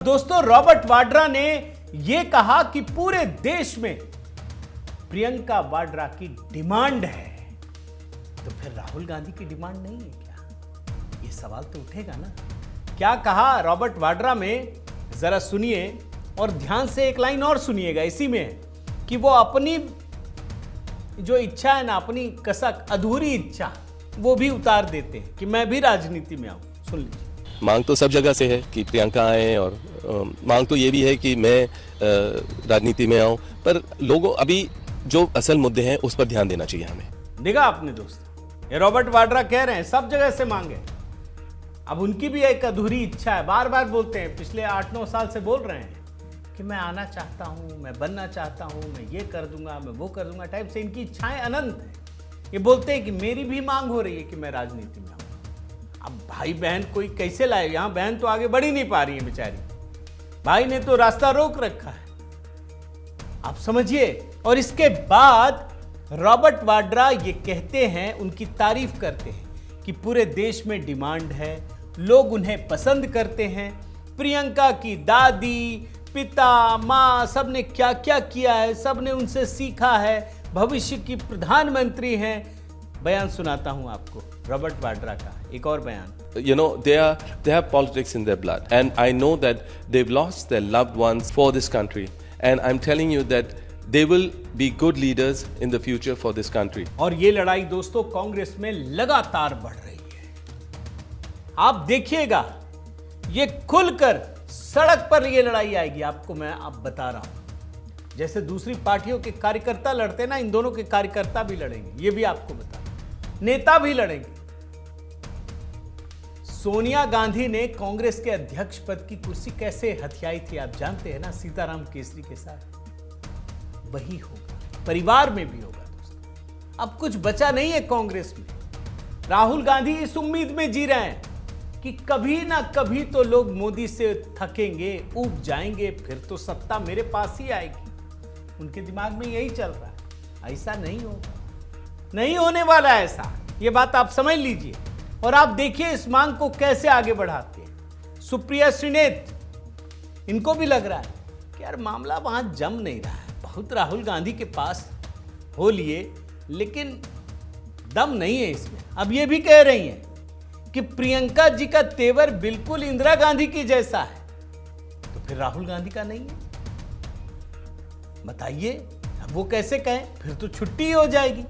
दोस्तों, रॉबर्ट वाड्रा ने यह कहा कि पूरे देश में प्रियंका वाड्रा की डिमांड है, तो फिर राहुल गांधी की डिमांड नहीं है क्या? यह सवाल तो उठेगा ना। क्या कहा रॉबर्ट वाड्रा में, जरा सुनिए और ध्यान से एक लाइन और सुनिएगा। इसी में है कि वो अपनी जो इच्छा है ना, अपनी कसक अधूरी इच्छा, वो भी उतार देते हैं कि मैं भी राजनीति में आऊं। सुन लीजिए। मांग तो सब जगह से है कि प्रियंका आए, और मांग तो ये भी है कि मैं राजनीति में आऊं, पर लोगों अभी जो असल मुद्दे हैं उस पर ध्यान देना चाहिए हमें। देखा आपने दोस्तों, ये रॉबर्ट वाड्रा कह रहे हैं सब जगह से मांगे। अब उनकी भी एक अधूरी इच्छा है, बार बार बोलते हैं, पिछले 8-9 साल से बोल रहे हैं कि मैं आना चाहता हूं, मैं बनना चाहता हूं, मैं ये कर दूंगा, मैं वो कर दूंगा। टाइप से इनकी इच्छाएं अनंत है। ये बोलते हैं कि मेरी भी मांग हो रही है कि मैं राजनीति में आऊं। अब भाई बहन कोई कैसे लाए? यहां बहन तो आगे बढ़ ही नहीं पा रही है बेचारी, भाई ने तो रास्ता रोक रखा है, आप समझिए। और इसके बाद रॉबर्ट वाड्रा ये कहते हैं, उनकी तारीफ करते हैं कि पूरे देश में डिमांड है, लोग उन्हें पसंद करते हैं। प्रियंका की दादी, पिता, मां, सबने क्या क्या किया है, सबने उनसे सीखा है, भविष्य की प्रधानमंत्री हैं। बयान सुनाता हूं आपको रॉबर्ट वाड्रा का एक और बयान। You know, they have politics in their blood, and I know that they've lost their loved ones for this country, and I'm telling you that they will be good leaders in the future for this country. और ये लड़ाई दोस्तों कांग्रेस में लगातार बढ़ रही है। आप देखिएगा, ये खुलकर सड़क पर ये लड़ाई आएगी, आपको मैं अब बता रहा हूं। जैसे दूसरी पार्टियों के कार्यकर्ता लड़ते ना, इन दोनों के कार्यकर्ता भी लड़ेंगे, ये भी आपको बता, नेता भी लड़ेंगे। सोनिया गांधी ने कांग्रेस के अध्यक्ष पद की कुर्सी कैसे हथियाई थी, आप जानते हैं ना, सीताराम केसरी के साथ। वही होगा, परिवार में भी होगा दोस्तों। अब कुछ बचा नहीं है कांग्रेस में। राहुल गांधी इस उम्मीद में जी रहे हैं कि कभी ना कभी तो लोग मोदी से थकेंगे, ऊब जाएंगे, फिर तो सत्ता मेरे पास ही आएगी। उनके दिमाग में यही चल रहा है। ऐसा नहीं होगा, नहीं होने वाला ऐसा, ये बात आप समझ लीजिए। और आप देखिए इस मांग को कैसे आगे बढ़ाते हैं। सुप्रिया श्रीनेत, इनको भी लग रहा है कि यार मामला वहां जम नहीं रहा है, बहुत राहुल गांधी के पास हो लिए, लेकिन दम नहीं है इसमें। अब ये भी कह रही हैं कि प्रियंका जी का तेवर बिल्कुल इंदिरा गांधी की जैसा है, तो फिर राहुल गांधी का नहीं है। बताइए, अब वो कैसे कहें? फिर तो छुट्टी हो जाएगी।